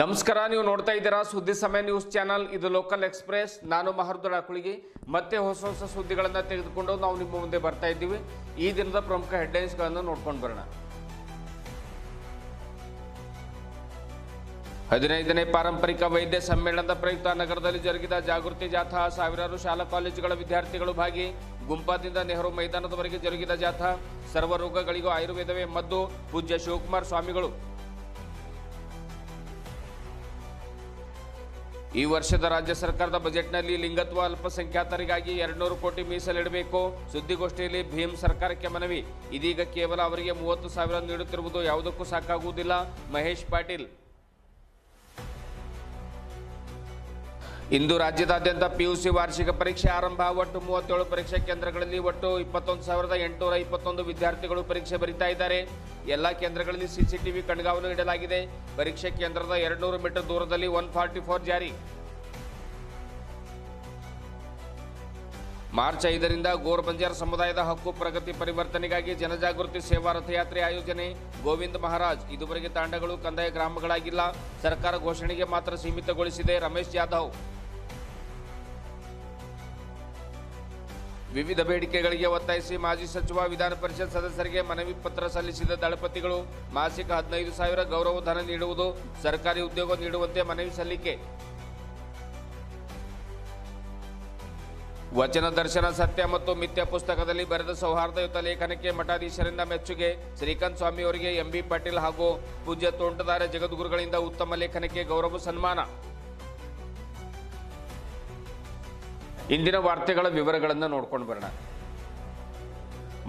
ನಮಸ್ಕಾರ, ನೀವು ನೋಡ್ತಾ ಇದ್ದೀರಾ ಸುದ್ದಿ ಸಮಯ ನ್ಯೂಸ್ ಚಾನಲ್. ಇದು ಲೋಕಲ್ ಎಕ್ಸ್ಪ್ರೆಸ್. ನಾನು ಮಹರ್ದೊಳ ಕುಳಿಗಿ. ಮತ್ತೆ ಹೊಸ ಸುದ್ದಿಗಳನ್ನು ತೆಗೆದುಕೊಂಡು ನಾವು ನಿಮ್ಮ ಮುಂದೆ ಬರ್ತಾ ಇದ್ದೀವಿ. ಈ ದಿನದ ಪ್ರಮುಖ ಹೆಡ್ಲೈನ್ಸ್ಗಳನ್ನು ನೋಡ್ಕೊಂಡು ಬರೋಣ. 15ನೇ ಪಾರಂಪರಿಕ ವೈದ್ಯ ಸಮ್ಮೇಳನದ ಪ್ರಯುಕ್ತ ನಗರದಲ್ಲಿ ಜರುಗಿದ ಜಾಗೃತಿ ಜಾಥಾ. ಸಾವಿರಾರು ಶಾಲಾ ಕಾಲೇಜುಗಳ ವಿದ್ಯಾರ್ಥಿಗಳು ಭಾಗಿ. ಗುಂಪಾದಿಂದ ನೆಹರು ಮೈದಾನದವರೆಗೆ ಜರುಗಿದ ಜಾಥಾ. ಸರ್ವ ರೋಗಗಳಿಗೂ ಆಯುರ್ವೇದವೇ ಮದ್ದು. ಪೂಜ್ಯ ಶಿವಕುಮಾರ ಸ್ವಾಮಿಗಳು. ಈ ವರ್ಷದ ರಾಜ್ಯ ಸರ್ಕಾರದ ಬಜೆಟ್ನಲ್ಲಿ ಲಿಂಗತ್ವ ಅಲ್ಪಸಂಖ್ಯಾತರಿಗಾಗಿ 200 ಕೋಟಿ ಮೀಸಲಿಡಬೇಕು. ಸುದ್ದಿಗೋಷ್ಠಿಯಲ್ಲಿ ಭೀಮ್ ಸರ್ಕಾರಕ್ಕೆ ಮನವಿ. ಇದೀಗ ಕೇವಲ ಅವರಿಗೆ 30,000 ನೀಡುತ್ತಿರುವುದು ಯಾವುದಕ್ಕೂ ಸಾಕಾಗುವುದಿಲ್ಲ. ಮಹೇಶ್ ಪಾಟೀಲ್. ಇಂದು ರಾಜ್ಯದಾದ್ಯಂತ ಪಿಯುಸಿ ವಾರ್ಷಿಕ ಪರೀಕ್ಷೆ ಆರಂಭ. ಒಟ್ಟು 37 ಪರೀಕ್ಷಾ ಕೇಂದ್ರಗಳಲ್ಲಿ ಒಟ್ಟು 21,821 ವಿದ್ಯಾರ್ಥಿಗಳು ಪರೀಕ್ಷೆ ಬರೀತಾ ಇದ್ದಾರೆ. ಎಲ್ಲ ಕೇಂದ್ರಗಳಲ್ಲಿ ಸಿಸಿಟಿವಿ ಕಣ್ಗಾವಲು ಇಡಲಾಗಿದೆ. ಪರೀಕ್ಷೆ ಕೇಂದ್ರದ 200 ಮೀಟರ್ ದೂರದಲ್ಲಿ 144 ಜಾರಿ. ಮಾರ್ಚ್ 5ರಿಂದ ಗೋರ್ ಬಂಜಾರ್ ಸಮುದಾಯದ ಹಕ್ಕು ಪ್ರಗತಿ ಪರಿವರ್ತನೆಗಾಗಿ ಜನಜಾಗೃತಿ ಸೇವಾ ರಥಯಾತ್ರೆ ಆಯೋಜನೆ. ಗೋವಿಂದ ಮಹಾರಾಜ್. ಇದುವರೆಗೆ ತಾಂಡಗಳು ಕಂದಾಯ ಗ್ರಾಮಗಳಾಗಿಲ್ಲ. ಸರ್ಕಾರ ಘೋಷಣೆಗೆ ಮಾತ್ರ ಸೀಮಿತಗೊಳಿಸಿದೆ. ರಮೇಶ್ ಜಾಧವ್. ವಿವಿಧ ಬೇಡಿಕೆಗಳಿಗೆ ಒತ್ತಾಯಿಸಿ ಮಾಜಿ ಸಚಿವ ವಿಧಾನ ಪರಿಷತ್ ಸದಸ್ಯರಿಗೆ ಮನವಿ ಪತ್ರ ಸಲ್ಲಿಸಿದ ದಳಪತಿಗಳು. ಮಾಸಿಕ 15,000 ಗೌರವಧನ ನೀಡುವುದು, ಸರ್ಕಾರಿ ಉದ್ಯೋಗ ನೀಡುವಂತೆ ಮನವಿ ಸಲ್ಲಿಕೆ. ವಚನ ದರ್ಶನ ಸತ್ಯ ಮತ್ತು ಮಿಥ್ಯ ಪುಸ್ತಕದಲ್ಲಿ ಬರೆದ ಸೌಹಾರ್ದಯುತ ಲೇಖನಕ್ಕೆ ಮಠಾಧೀಶರಿಂದ ಮೆಚ್ಚುಗೆ. ಶ್ರೀಕಾಂತ್ ಸ್ವಾಮಿ ಅವರಿಗೆ ಎಂಬಿ ಪಾಟೀಲ್ ಹಾಗೂ ಪೂಜ್ಯ ತೋಂಟದಾರ ಜಗದ್ಗುರುಗಳಿಂದ ಉತ್ತಮ ಲೇಖನಕ್ಕೆ ಗೌರವ ಸನ್ಮಾನ. ಇಂದಿನ ವಾರ್ತೆಗಳ ವಿವರಗಳನ್ನು ನೋಡ್ಕೊಂಡು ಬರೋಣ.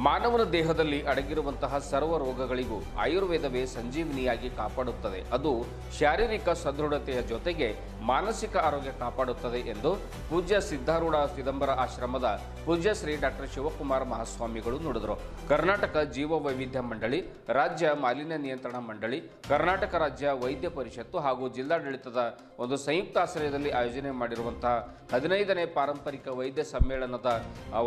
ಮಾನವನ ದೇಹದಲ್ಲಿ ಅಡಗಿರುವಂತಹ ಸರ್ವ ರೋಗಗಳಿಗೂ ಆಯುರ್ವೇದವೇ ಸಂಜೀವಿನಿಯಾಗಿ ಕಾಪಾಡುತ್ತದೆ. ಅದು ಶಾರೀರಿಕ ಸದೃಢತೆಯ ಜೊತೆಗೆ ಮಾನಸಿಕ ಆರೋಗ್ಯ ಕಾಪಾಡುತ್ತದೆ ಎಂದು ಪೂಜ್ಯ ಸಿದ್ಧಾರೂಢ ಚಿದಂಬರ ಆಶ್ರಮದ ಪೂಜ್ಯ ಶ್ರೀ ಡಾಕ್ಟರ್ ಶಿವಕುಮಾರ ಮಹಾಸ್ವಾಮಿಗಳು ನುಡಿದರು. ಕರ್ನಾಟಕ ಜೀವ ವೈವಿಧ್ಯ ಮಂಡಳಿ, ರಾಜ್ಯ ಮಾಲಿನ್ಯ ನಿಯಂತ್ರಣ ಮಂಡಳಿ, ಕರ್ನಾಟಕ ರಾಜ್ಯ ವೈದ್ಯ ಪರಿಷತ್ತು ಹಾಗೂ ಜಿಲ್ಲಾಡಳಿತದ ಒಂದು ಸಂಯುಕ್ತ ಆಶ್ರಯದಲ್ಲಿ ಆಯೋಜನೆ ಮಾಡಿರುವಂತಹ 15ನೇ ಪಾರಂಪರಿಕ ವೈದ್ಯ ಸಮ್ಮೇಳನದ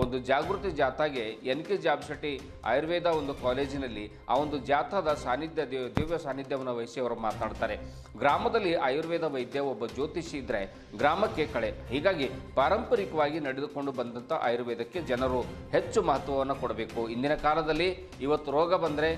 ಒಂದು ಜಾಗೃತಿ ಜಾಥಾಗೆ ಎನ್.ಕೆ. ಜಾಬಶೆಟ್ಟಿ ಆಯುರ್ವೇದ ಒಂದು ಕಾಲೇಜಿನಲ್ಲಿ ಆ ಒಂದು ಜಾಥಾದ ಸಾನ್ನಿಧ್ಯ ದಿವ್ಯ ಸಾನ್ನಿಧ್ಯವನ್ನು ವಹಿಸಿ ಅವರು ಮಾತನಾಡ್ತಾರೆ. ಗ್ರಾಮದಲ್ಲಿ ಆಯುರ್ವೇದ ವೈದ್ಯ ಒಬ್ಬ ಜ್ಯೋತಿಷಿ ಇದ್ರೆ ಗ್ರಾಮಕ್ಕೆ ಕಳೆ. ಹೀಗಾಗಿ ಪಾರಂಪರಿಕವಾಗಿ ನಡೆದುಕೊಂಡು ಬಂದಂಥ ಆಯುರ್ವೇದಕ್ಕೆ ಜನರು ಹೆಚ್ಚು ಮಹತ್ವವನ್ನು ಕೊಡಬೇಕು. ಇಂದಿನ ಕಾಲದಲ್ಲಿ ಇವತ್ತು ರೋಗ ಬಂದರೆ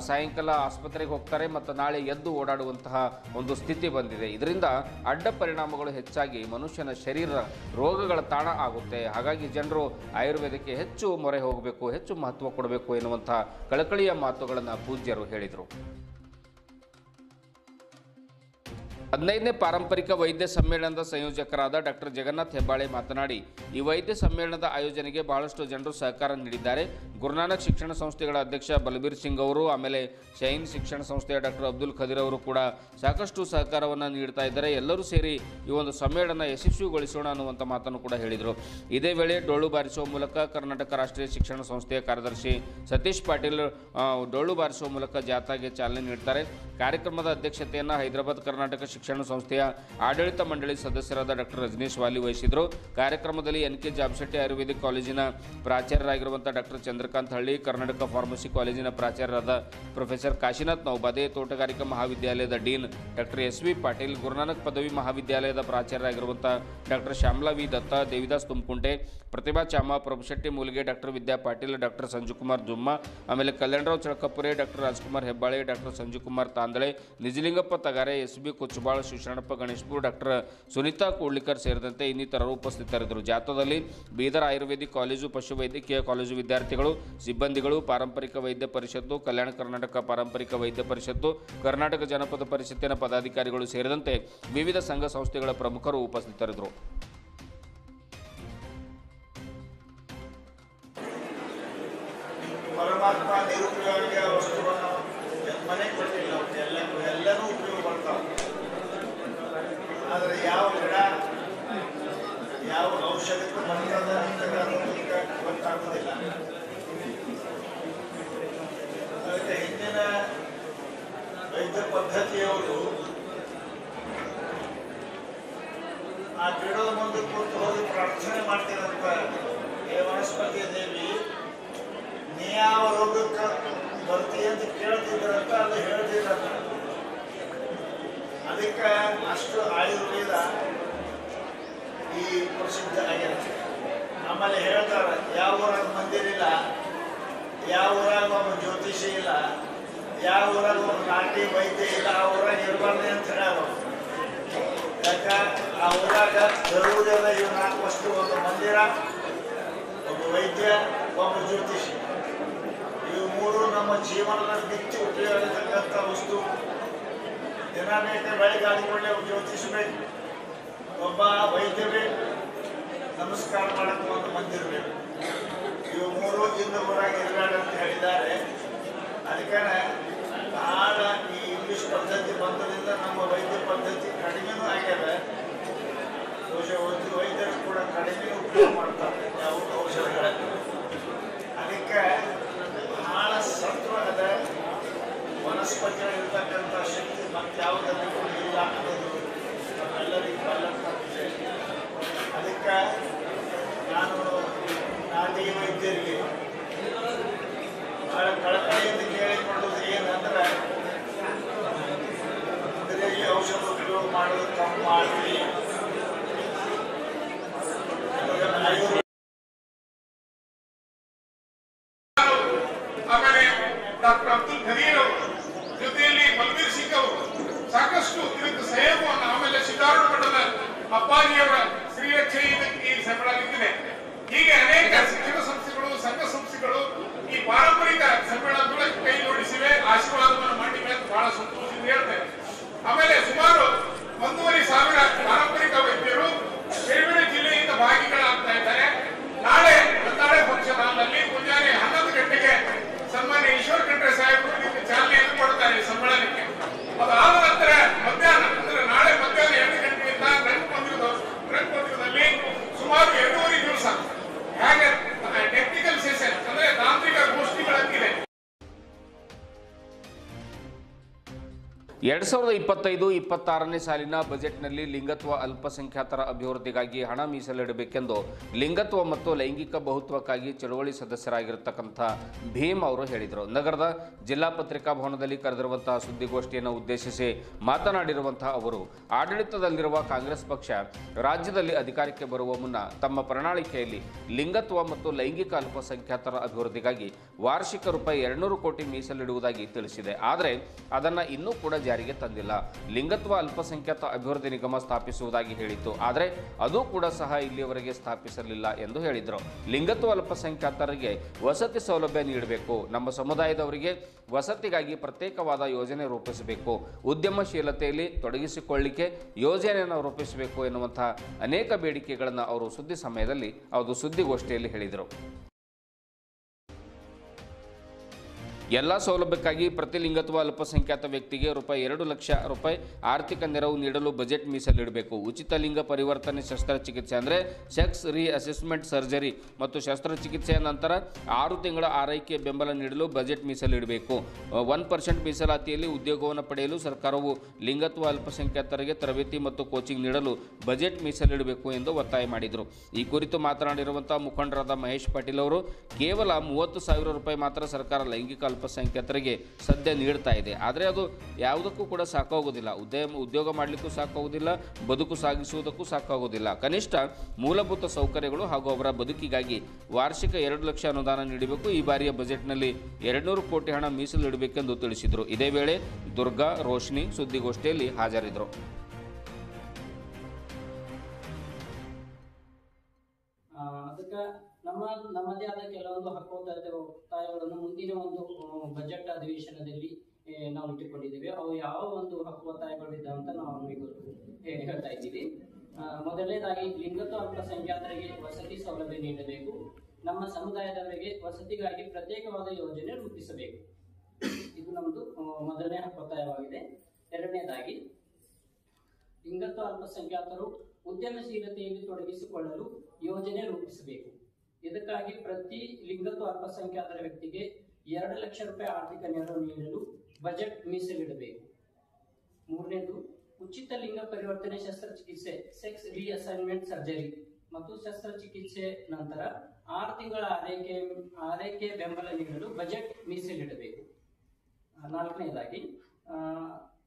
ಸಾಯಂಕಾಲ ಆಸ್ಪತ್ರೆಗೆ ಹೋಗ್ತಾರೆ ಮತ್ತು ನಾಳೆ ಎದ್ದು ಓಡಾಡುವಂತಹ ಒಂದು ಸ್ಥಿತಿ ಬಂದಿದೆ. ಇದರಿಂದ ಅಡ್ಡ ಪರಿಣಾಮಗಳು ಹೆಚ್ಚಾಗಿ ಮನುಷ್ಯನ ಶರೀರ ರೋಗಗಳ ತಾಣ ಆಗುತ್ತೆ. ಹಾಗಾಗಿ ಜನರು ಆಯುರ್ವೇದಕ್ಕೆ ಹೆಚ್ಚು ಮೊರೆ ಹೋಗಬೇಕು, ಹೆಚ್ಚು ಮಹತ್ವ ಕೊಡಬೇಕು ಎನ್ನುವಂತಹ ಕಳಕಳಿಯ ಮಾತುಗಳನ್ನು ಪೂಜ್ಯರು ಹೇಳಿದರು. 15ನೇ ಪಾರಂಪರಿಕ ವೈದ್ಯ ಸಮ್ಮೇಳನದ ಸಂಯೋಜಕರಾದ ಡಾಕ್ಟರ್ ಜಗನ್ನಾಥ್ ಹೆಬ್ಬಾಳೆ ಮಾತನಾಡಿ, ಈ ವೈದ್ಯ ಸಮ್ಮೇಳನದ ಆಯೋಜನೆಗೆ ಬಹಳಷ್ಟು ಜನರು ಸಹಕಾರ ನೀಡಿದ್ದಾರೆ. ಗುರುನಾನಕ್ ಶಿಕ್ಷಣ ಸಂಸ್ಥೆಗಳ ಅಧ್ಯಕ್ಷ ಬಲಬೀರ್ ಸಿಂಗ್ ಅವರು, ಆಮೇಲೆ ಶೈನ್ ಶಿಕ್ಷಣ ಸಂಸ್ಥೆಯ ಡಾಕ್ಟರ್ ಅಬ್ದುಲ್ ಖದೀರ್ ಅವರು ಕೂಡ ಸಾಕಷ್ಟು ಸಹಕಾರವನ್ನು ನೀಡ್ತಾ ಇದ್ದಾರೆ. ಎಲ್ಲರೂ ಸೇರಿ ಈ ಒಂದು ಸಮ್ಮೇಳನ ಯಶಸ್ವಿಗೊಳಿಸೋಣ ಅನ್ನುವಂಥ ಮಾತನ್ನು ಕೂಡ ಹೇಳಿದರು. ಇದೇ ವೇಳೆ ಡೊಳ್ಳು ಬಾರಿಸುವ ಮೂಲಕ ಕರ್ನಾಟಕ ರಾಷ್ಟ್ರೀಯ ಶಿಕ್ಷಣ ಸಂಸ್ಥೆಯ ಕಾರ್ಯದರ್ಶಿ ಸತೀಶ್ ಪಾಟೀಲ್ ಡೊಳ್ಳು ಬಾರಿಸುವ ಮೂಲಕ ಜಾಥಾಗೆ ಚಾಲನೆ ನೀಡ್ತಾರೆ. ಕಾರ್ಯಕ್ರಮದ ಅಧ್ಯಕ್ಷತೆಯನ್ನು ಹೈದರಾಬಾದ್ ಕರ್ನಾಟಕ ಶಿಕ್ಷಣ ಸಂಸ್ಥೆಯ ಆಡಳಿತ ಮಂಡಳಿ ಸದಸ್ಯರಾದ ಡಾಕ್ಟರ್ ರಜನೀಶ್ ವಾಲಿ ವಹಿಸಿದರು. ಕಾರ್ಯಕ್ರಮದಲ್ಲಿ ಎನ್.ಕೆ. ಜಾಬಶೆಟ್ಟಿ ಆಯುರ್ವೇದಿಕ್ ಕಾಲೇಜಿನ ಪ್ರಾಚಾರ್ಯರಾಗಿರುವಂಥ ಡಾಕ್ಟರ್ ಚಂದ್ರಕಾಂತ್ ಹಳ್ಳಿ, ಕರ್ನಾಟಕ ಫಾರ್ಮಸಿ ಕಾಲೇಜಿನ ಪ್ರಾಚಾರ್ಯರಾದ ಪ್ರೊಫೆಸರ್ ಕಾಶಿನಾಥ್ ನೌಬಾದೆ, ತೋಟಗಾರಿಕಾ ಮಹಾವಿದ್ಯಾಲಯದ dean doctor S V. Patil, Guru Nanak ಪದವಿ ಮಹಾವಿದ್ಯಾಲಯದ ಪ್ರಾಚಾರ್ಯರಾಗಿರುವಂಥ doctor Shyamala V Datta, Devidas Tumakunte, Pratibha Chama, Prabhushetty Mulige, doctor Vidya Patil, doctor Sanjukumar Jumma, ಆಮೇಲೆ Kalyanrao Chalakapure, doctor Rajkumar Hebbale, doctor Sanjukumar Tandale, Nijalingappa Tagare, S B. Kochubal, Shivasharanappa Ganeshpur, doctor Sunita Kudlikar ಸೇರಿದಂತೆ ಇನ್ನಿತರರು ಉಪಸ್ಥಿತರಿದ್ದರು. ಜಾಥಾದಲ್ಲಿ ಬೀದರ್ ಆಯುರ್ವೇದಿಕ್ ಕಾಲೇಜು, ಪಶುವೈದ್ಯಕೀಯ ಕಾಲೇಜು ವಿದ್ಯಾರ್ಥಿಗಳು, ಸಿಬ್ಬಂದಿಗಳು, ಪಾರಂಪರಿಕ ವೈದ್ಯ ಪರಿಷತ್ತು, ಕಲ್ಯಾಣ ಕರ್ನಾಟಕ ಪಾರಂಪರಿಕ ವೈದ್ಯ ಪರಿಷತ್ತು, ಕರ್ನಾಟಕ ಜನಪದ ಪರಿಷತ್ತಿನ ಪದಾಧಿಕಾರಿಗಳು ಸೇರಿದಂತೆ ವಿವಿಧ ಸಂಘ ಸಂಸ್ಥೆಗಳ ಪ್ರಮುಖರು ಉಪಸ್ಥಿತರಿದ್ದರು. ಪರಮಾತ್ಮ ನಿರುಪಯೋಗ ವಸ್ತುವನ್ನು ಮನೆ ಕೊಟ್ಟಿಲ್ಲ, ಎಲ್ಲರೂ ಉಪಯೋಗ ಮಾಡ್ತಾವೆ. ಆದರೆ ಯಾವ ಗಿಡ ಯಾವ ಔಷಧಕ್ಕೂ ಬರ್ತದ ಅಂತ ಗೊತ್ತಾಗೋದಿಲ್ಲ. ಅದಕ್ಕೆ ಹಿಂದಿನ ವೈದ್ಯ ಪದ್ಧತಿಯವರು ಆ ಗಿಡದ ಮುಂದೆ ಕೂತು ಹೋಗಿ ಪ್ರಾರ್ಥನೆ ಮಾಡ್ತೀರಂತ, ಹೇ ವನಸ್ಪತಿ ದೇವಿ, ನೀ ಯಾವ ರೋಗಕ್ಕೆ ಬರ್ತೀಯ ಅಂತ ಕೇಳ್ತಿದ್ರಂತ, ಅದು ಹೇಳ್ತಿದ್ರಂತ. ಅದಕ್ಕೆ ಅಷ್ಟು ಆಯುರ್ವೇದ ಈ ಪ್ರಸಿದ್ಧ ಆಗಿದೆ. ಆಮೇಲೆ ಹೇಳ್ತಾರೆ, ಯಾವ ಊರಾಗ ಮಂದಿರ ಇಲ್ಲ, ಯಾವ ಊರಾಗ ಒಬ್ಬ ಜ್ಯೋತಿಷಿ ಇಲ್ಲ, ಯಾವ ಊರಾಗ ಒಬ್ಬ ನಾಟಿ ವೈದ್ಯ ಇಲ್ಲ, ಆ ಊರಾಗ ಇರಬಾರ್ದು ಅಂತ ಹೇಳ್ಯಾರ. ಯಾಕ ಆ ಊರಾಗ ತರುವುದೆಲ್ಲ ಇವು 4 ವಸ್ತು: ಒಂದು ಮಂದಿರ, ಒಬ್ಬ ವೈದ್ಯ, ಒಬ್ಬ ಜ್ಯೋತಿಷಿ. ಇವು 3 ನಮ್ಮ ಜೀವನದ ನಿತ್ಯ ಉಪಯೋಗಿಸತಕ್ಕಂಥ ವಸ್ತು. ದಿನ ಬೇಕು, ಬೆಳಗ್ಗೆ ಆದ್ಕೊಳ್ಳಿ ಒಬ್ಬ ಜ್ಯೋತಿಷಿ ಬೇಕು, ಒಬ್ಬ ವೈದ್ಯ ಬೇಕು, ನಮಸ್ಕಾರ ಮಾಡಕ್ಕೆ ಒಂದು ಮಂದಿರ ಬೇಕು. ಇವು 3 ಇಂದ ಊರಾಗ ಇರಬೇಡ ಅಂತ ಹೇಳಿದ್ದಾರೆ. ಅದಕ್ಕೆ ಆಳ ಈ ಇಂಗ್ಲಿಷ್ ಪದ್ಧತಿ ಬಂದದಿಂದ ನಮ್ಮ ವೈದ್ಯ ಪದ್ಧತಿ ಕಡಿಮೆನೂ ಆಗ್ಯದ. ವೈದ್ಯರು ಕೂಡ ಕಡಿಮೆ ಉಪಯೋಗ ಮಾಡ್ತಾರೆ ಯಾವ ಔಷಧಗಳನ್ನು. ಅದಕ್ಕೆ ಆಳ ಸತ್ವದ ವನಸ್ಪತಿಗಳಿರ್ತಕ್ಕಂಥ ಶಕ್ತಿ ಮತ್ತಾವುದನ್ನು ಕೂಡ ಇಲ್ಲ ಅನ್ನೋದು ನಮ್ಮೆಲ್ಲರಿಗೂ ಬಲ್ಲಂಥ ವಿಷಯ. ಅದಕ್ಕೆ ನಾನು ನಾಟಿ ವೈದ್ಯರಿಗೆ ಬಹಳ ಕಳಕಳಿಯಿಂದ ಕೇಳಿಕೊಳ್ಳೋದು ಏನಂದ್ರೆ, ಈ ಔಷಧ ಉಪಯೋಗ ಮಾಡೋದು ಕಮ್ಮಿ ಮಾಡಿ. ಆಮೇಲೆ ಡಾಕ್ಟರ್ ಅಬ್ದುಲ್ ಖದೀರ್ ಅವರು, ಜೊತೆಯಲ್ಲಿ ಬಲಬೀರ್ ಸಿಂಗ್ ಅವರು ಸಾಕಷ್ಟು ಇದಕ್ಕೆ ಸಹಯೋಗವನ್ನು, ಆಮೇಲೆ ಸಿದ್ದಾರೂಢ ಮಠದ ಅಪ್ಪಾಜಿಯವರ ಶ್ರೀರಕ್ಷೆ ಇದಕ್ಕೆ ಈ ಸಂಬಳ ನಿಂತಿದೆ. ಹೀಗೆ ಅನೇಕ ಶಿಕ್ಷಣ ಸಂಸ್ಥೆಗಳು, ಸಂಘ ಸಂಸ್ಥೆಗಳು ಈ ಪಾರಂಪರಿಕ ಸಮ್ಮೇಳನದೊಳಗೆ ಕೈ ಜೋಡಿಸಿವೆ, ಆಶೀರ್ವಾದವನ್ನು ಮಾಡಿವೆ ಅಂತ ಬಹಳ ಸಂತೋಷದಿಂದ ಹೇಳ್ತೇನೆ. ಆಮೇಲೆ ಸುಮಾರು 1,500 ಪಾರಂಪರಿಕ ವೈದ್ಯರು ಬೇರೆ ಬೇರೆ ಜಿಲ್ಲೆಯಿಂದ ಭಾಗಿಗಳಾಗ್ತಾ ಇದ್ದಾರೆ. ನಾಳೆ ಫಂಕ್ಷನ್ ಹಾಲ್ನಲ್ಲಿ ಮುಂಜಾನೆ 11 ಗಂಟೆಗೆ ಸನ್ಮಾನ್ಯ ಈಶ್ವರ ಖಂಡ್ರೆ ಸಾಹೇಬರು ಇದಕ್ಕೆ ಚಾಲನೆಯನ್ನು ಕೊಡ್ತಾರೆ ಸಮ್ಮೇಳನಕ್ಕೆ. ಅದಾದ ನಂತರ ಮಧ್ಯಾಹ್ನ, ಅಂದ್ರೆ ನಾಳೆ ಮಧ್ಯಾಹ್ನ 2 ಗಂಟೆಯಿಂದ ರಂಗಮಂದಿರದಲ್ಲಿ ಸುಮಾರು 2.5 ದಿವಸ ಹೇಗೆ ಟೆಕ್ನಿಕಲ್ ಸೆಷನ್, ಅಂದ್ರೆ ತಾಂತ್ರಿಕ ಗೋಷ್ಠಿಗಳಾಗಿದೆ. 2025-26ನೇ ಸಾಲಿನ ಬಜೆಟ್ನಲ್ಲಿ ಲಿಂಗತ್ವ ಅಲ್ಪಸಂಖ್ಯಾತರ ಅಭಿವೃದ್ಧಿಗಾಗಿ ಹಣ ಮೀಸಲಿಡಬೇಕೆಂದು ಲಿಂಗತ್ವ ಮತ್ತು ಲೈಂಗಿಕ ಬಹುತ್ವಕ್ಕಾಗಿ ಚಳವಳಿ ಸದಸ್ಯರಾಗಿರತಕ್ಕಂಥ ಭೀಮ್ ಅವರು ಹೇಳಿದರು. ನಗರದ ಜಿಲ್ಲಾ ಪತ್ರಿಕಾ ಭವನದಲ್ಲಿ ಕರೆದಿರುವಂತಹ ಸುದ್ದಿಗೋಷ್ಠಿಯನ್ನು ಉದ್ದೇಶಿಸಿ ಮಾತನಾಡಿರುವಂತಹ ಅವರು, ಆಡಳಿತದಲ್ಲಿರುವ ಕಾಂಗ್ರೆಸ್ ಪಕ್ಷ ರಾಜ್ಯದಲ್ಲಿ ಅಧಿಕಾರಕ್ಕೆ ಬರುವ ಮುನ್ನ ತಮ್ಮ ಪ್ರಣಾಳಿಕೆಯಲ್ಲಿ ಲಿಂಗತ್ವ ಮತ್ತು ಲೈಂಗಿಕ ಅಲ್ಪಸಂಖ್ಯಾತರ ಅಭಿವೃದ್ಧಿಗಾಗಿ ವಾರ್ಷಿಕ ₹200 ಕೋಟಿ ಮೀಸಲಿಡುವುದಾಗಿ ತಿಳಿಸಿದೆ. ಆದರೆ ಅದನ್ನು ಇನ್ನೂ ಕೂಡ ಜಾರಿಗೆ ತಂದಿಲ್ಲ. ಲಿಂಗತ್ವ ಅಲ್ಪಸಂಖ್ಯಾತ ಅಭಿವೃದ್ಧಿ ನಿಗಮ ಸ್ಥಾಪಿಸುವುದಾಗಿ ಹೇಳಿತ್ತು, ಆದರೆ ಅದು ಕೂಡ ಸಹ ಇಲ್ಲಿಯವರೆಗೆ ಸ್ಥಾಪಿಸಲಿಲ್ಲ ಎಂದು ಹೇಳಿದರು. ಲಿಂಗತ್ವ ಅಲ್ಪಸಂಖ್ಯಾತರಿಗೆ ವಸತಿ ಸೌಲಭ್ಯ ನೀಡಬೇಕು, ನಮ್ಮ ಸಮುದಾಯದವರಿಗೆ ವಸತಿಗಾಗಿ ಪ್ರತ್ಯೇಕವಾದ ಯೋಜನೆ ರೂಪಿಸಬೇಕು, ಉದ್ಯಮಶೀಲತೆಯಲ್ಲಿ ತೊಡಗಿಸಿಕೊಳ್ಳಿಕ್ಕೆ ಯೋಜನೆಯನ್ನು ರೂಪಿಸಬೇಕು ಎನ್ನುವಂತಹ ಅನೇಕ ಬೇಡಿಕೆಗಳನ್ನು ಅವರು ಸುದ್ದಿಗೋಷ್ಠಿಯಲ್ಲಿ ಹೇಳಿದರು. ಎಲ್ಲ ಸೌಲಭ್ಯಕ್ಕಾಗಿ ಪ್ರತಿ ಲಿಂಗತ್ವ ಅಲ್ಪಸಂಖ್ಯಾತ ವ್ಯಕ್ತಿಗೆ ₹2 ಲಕ್ಷ ಆರ್ಥಿಕ ನೆರವು ನೀಡಲು ಬಜೆಟ್ ಮೀಸಲಿಡಬೇಕು. ಉಚಿತ ಲಿಂಗ ಪರಿವರ್ತನೆ ಶಸ್ತ್ರಚಿಕಿತ್ಸೆ ಅಂದರೆ ಸೆಕ್ಸ್ ರೀಅಸೆಸ್ಮೆಂಟ್ ಸರ್ಜರಿ ಮತ್ತು ಶಸ್ತ್ರಚಿಕಿತ್ಸೆಯ ನಂತರ 6 ತಿಂಗಳ ಆರೈಕೆ ಬೆಂಬಲ ನೀಡಲು ಬಜೆಟ್ ಮೀಸಲಿಡಬೇಕು. 1% ಮೀಸಲಾತಿಯಲ್ಲಿ ಉದ್ಯೋಗವನ್ನು ಪಡೆಯಲು ಸರ್ಕಾರವು ಲಿಂಗತ್ವ ಅಲ್ಪಸಂಖ್ಯಾತರಿಗೆ ತರಬೇತಿ ಮತ್ತು ಕೋಚಿಂಗ್ ನೀಡಲು ಬಜೆಟ್ ಮೀಸಲಿಡಬೇಕು ಎಂದು ಒತ್ತಾಯ ಮಾಡಿದರು. ಈ ಕುರಿತು ಮಾತನಾಡಿರುವಂತಹ ಮುಖಂಡರಾದ ಮಹೇಶ್ ಪಾಟೀಲ್ ಅವರು, ಕೇವಲ ₹30,000 ಮಾತ್ರ ಸರ್ಕಾರ ಲೈಂಗಿಕ ಅಲ್ಪಸಂಖ್ಯಾತರಿಗೆ ಸದ್ಯ ನೀಡ್ತಾ ಇದೆ. ಆದರೆ ಅದು ಯಾವುದಕ್ಕೂ ಕೂಡ ಸಾಕಾಗೋದಿಲ್ಲ. ಉದ್ಯೋಗ ಮಾಡಲಿಕ್ಕೂ ಸಾಕಾಗೋದಿಲ್ಲ, ಬದುಕು ಸಾಗಿಸುವುದಕ್ಕೂ ಸಾಕಾಗೋದಿಲ್ಲ. ಕನಿಷ್ಠ ಮೂಲಭೂತ ಸೌಕರ್ಯಗಳು ಹಾಗೂ ಅವರ ಬದುಕಿಗಾಗಿ ವಾರ್ಷಿಕ 2 ಲಕ್ಷ ಅನುದಾನ ನೀಡಬೇಕು. ಈ ಬಾರಿಯ ಬಜೆಟ್ನಲ್ಲಿ 200 ಕೋಟಿ ಹಣ ಮೀಸಲಿಡಬೇಕೆಂದು ತಿಳಿಸಿದರು. ಇದೇ ವೇಳೆ ದುರ್ಗಾ, ರೋಶ್ನಿ ಸುದ್ದಿಗೋಷ್ಠಿಯಲ್ಲಿ ಹಾಜರಿದ್ದರು. ಅದಕ್ಕೆ ನಮ್ಮದೇ ಆದ ಕೆಲವೊಂದು ಹಕ್ಕೊತ್ತಾಯಗಳನ್ನು ಮುಂದಿನ ಒಂದು ಬಜೆಟ್ ಅಧಿವೇಶನದಲ್ಲಿ ನಾವು ಇಟ್ಟುಕೊಂಡಿದ್ದೇವೆ. ಅವು ಯಾವ ಒಂದು ಹಕ್ಕೊತ್ತಾಯಗಳಿದೆ ಅಂತ ನಾವು ಹೇಳ್ತಾ ಇದ್ದೀವಿ. ಮೊದಲನೇದಾಗಿ ಲಿಂಗತ್ವ ಅಲ್ಪಸಂಖ್ಯಾತರಿಗೆ ವಸತಿ ಸೌಲಭ್ಯ ನೀಡಬೇಕು. ನಮ್ಮ ಸಮುದಾಯದವರಿಗೆ ವಸತಿಗಾಗಿ ಪ್ರತ್ಯೇಕವಾದ ಯೋಜನೆ ರೂಪಿಸಬೇಕು. ಇದು ನಮ್ಮದು ಮೊದಲನೇ ಹಕ್ಕೊತ್ತಾಯವಾಗಿದೆ. ಎರಡನೇದಾಗಿ ಲಿಂಗತ್ವ ಅಲ್ಪಸಂಖ್ಯಾತರು ಉದ್ಯಮಶೀಲತೆಯಲ್ಲಿ ತೊಡಗಿಸಿಕೊಳ್ಳಲು ಯೋಜನೆ ರೂಪಿಸಬೇಕು. ಇದಕ್ಕಾಗಿ ಪ್ರತಿ ಲಿಂಗತ್ವ ಅಲ್ಪಸಂಖ್ಯಾತರ ವ್ಯಕ್ತಿಗೆ ₹2 ಲಕ್ಷ ಆರ್ಥಿಕ ನೆರವು ನೀಡಲು ಬಜೆಟ್ ಮೀಸಲಿಡಬೇಕು. ಮೂರನೇದು, ಉಚಿತ ಲಿಂಗ ಪರಿವರ್ತನೆ ಶಸ್ತ್ರಚಿಕಿತ್ಸೆ ಸೆಕ್ಸ್ ರೀಅಸೈನ್ಮೆಂಟ್ ಸರ್ಜರಿ ಮತ್ತು ಶಸ್ತ್ರಚಿಕಿತ್ಸೆ ನಂತರ 6 ತಿಂಗಳ ಆರೈಕೆ ಬೆಂಬಲ ನೀಡಲು ಬಜೆಟ್ ಮೀಸಲಿಡಬೇಕು. ನಾಲ್ಕನೇದಾಗಿ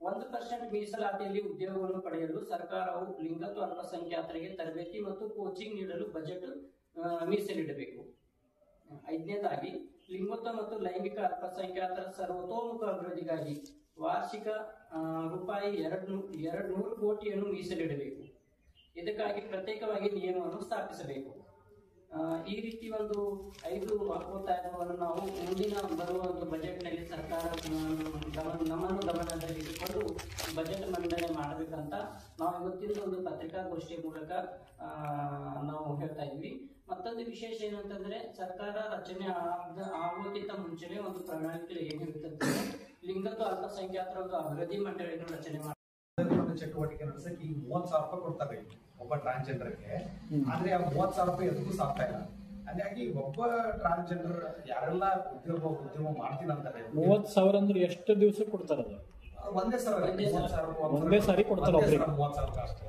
1% ಮೀಸಲಾತಿಯಲ್ಲಿ ಉದ್ಯೋಗವನ್ನು ಪಡೆಯಲು ಸರ್ಕಾರವು ಲಿಂಗತ್ವ ಅಲ್ಪಸಂಖ್ಯಾತರಿಗೆ ತರಬೇತಿ ಮತ್ತು ಕೋಚಿಂಗ್ ನೀಡಲು ಬಜೆಟ್ ಮೀಸಲಿಡಬೇಕು. 5ನೇದಾಗಿ ಲಿಂಗತ್ವ ಮತ್ತು ಲೈಂಗಿಕ ಅಲ್ಪಸಂಖ್ಯಾತರ ಸರ್ವತೋಮುಖ ಅಭಿವೃದ್ಧಿಗಾಗಿ ವಾರ್ಷಿಕ ರೂಪಾಯಿ 200 ಕೋಟಿಯನ್ನು ಮೀಸಲಿಡಬೇಕು. ಇದಕ್ಕಾಗಿ ಪ್ರತ್ಯೇಕವಾಗಿ ನಿಯಮವನ್ನು ಸ್ಥಾಪಿಸಬೇಕು. ಈ ರೀತಿ ಒಂದು 5 ಒತ್ತಾಯಗಳನ್ನು ನಾವು ಮುಂದಿನ ಬರುವ ಒಂದು ಬಜೆಟ್ನಲ್ಲಿ ಸರ್ಕಾರ ನಮ್ಮನ್ನು ಗಮನದಲ್ಲಿಟ್ಟುಕೊಂಡು ಬಜೆಟ್ ಮಂಡನೆ ಮಾಡಬೇಕಂತ ನಾವು ಇವತ್ತಿನ ಒಂದು ಪತ್ರಿಕಾಗೋಷ್ಠಿಯ ಮೂಲಕ ನಾವು ಹೇಳ್ತಾ ಇದ್ವಿ. ಮತ್ತೊಂದು ವಿಶೇಷ ಏನಂತಂದ್ರೆ ಸರ್ಕಾರ ರಚನೆ ಆಗೋಕ್ಕಿಂತ ಮುಂಚೆನೆ ಒಂದು ಪ್ರಣಾಳಿಕೆ ಏನಿರುತ್ತದೆ, ಲಿಂಗತ್ವ ಅಲ್ಪಸಂಖ್ಯಾತರ ಒಂದು ಅಭಿವೃದ್ಧಿ ಮಂಡಳಿಯನ್ನು ರಚನೆ ಮಾಡಿ ಚಟುವಟಿಕೆ ನಡೆಸಕ್ಕೆ ಈಗ 30,000 ರೂಪಾಯಿ ಕೊಡ್ತಾರೆ ಒಬ್ಬ ಟ್ರಾನ್ಸ್ಜೆಂಡರ್ಗೆ. ಆದ್ರೆ ಆ 30,000 ರೂಪಾಯಿ ಎದಕ್ಕೂ ಸಾಕ್ತಾ ಇಲ್ಲ. ಹಾಗಾಗಿ ಒಬ್ಬ ಟ್ರಾನ್ಸ್ಜೆಂಡರ್ ಯಾರೆಲ್ಲ ಉದ್ಯೋಗ ಮಾಡ್ತೀನಿ ಅಂತಾರೆ 30,000 ಅಂದ್ರೆ ಎಷ್ಟು ದಿವಸ ಕೊಡ್ತಾರ? ಒಂದೇ ಸಾರಿ ಕೊಡ್ತಾರೆ 30,000 ಅಷ್ಟೇ.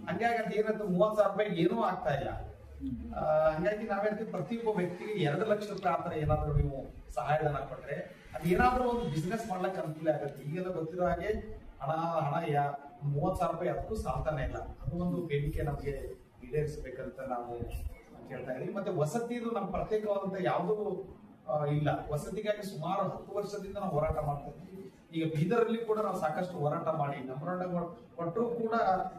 ಹಂಗಾಗಿ ಅದು ಏನಂತ 30,000 ರೂಪಾಯಿ ಏನೂ ಆಗ್ತಾ ಇಲ್ಲ. ಹಂಗಾಗಿ ನಾವೇಳ್ತೀವಿ ಪ್ರತಿಯೊಬ್ಬ ವ್ಯಕ್ತಿಗೆ 2 ಲಕ್ಷ ರೂಪಾಯಿ ಆತರ ಏನಾದ್ರು ನೀವು ಸಹಾಯಧನ ಕೊಟ್ರೆ ಅದು ಏನಾದ್ರೂ ಒಂದು ಬಿಸ್ನೆಸ್ ಮಾಡ್ಲಿಕ್ಕೆ ಅನುಕೂಲ ಆಗುತ್ತೆ. ಈಗೆಲ್ಲ ಗೊತ್ತಿರೋ ಹಾಗೆ ಹಣ 30,000 ರೂಪಾಯಿ ಅದಕ್ಕೂ ಸಾಲ್ತಾನೆ ಇಲ್ಲ. ಅದು ಒಂದು ಬೇಡಿಕೆ ನಮಗೆ ಈಡೇರಿಸಬೇಕಂತ ನಾವು ಕೇಳ್ತಾ ಇದೀವಿ. ಮತ್ತೆ ವಸತಿದು ನಮ್ಮ ಪ್ರತ್ಯೇಕವಾದಂತ ಯಾವುದೂ ಇಲ್ಲ. ವಸತಿಗಾಗಿ ಸುಮಾರು 10 ವರ್ಷದಿಂದ ನಾವು ಹೋರಾಟ ಮಾಡ್ತಾ ಇದ್ದೀವಿ. ಈಗ ಬೀದರಲ್ಲಿ ಕೂಡ ನಾವು ಸಾಕಷ್ಟು ಹೋರಾಟ ಮಾಡಿ ನಮ್ಮ ಕೊಟ್ಟರು ಕೂಡ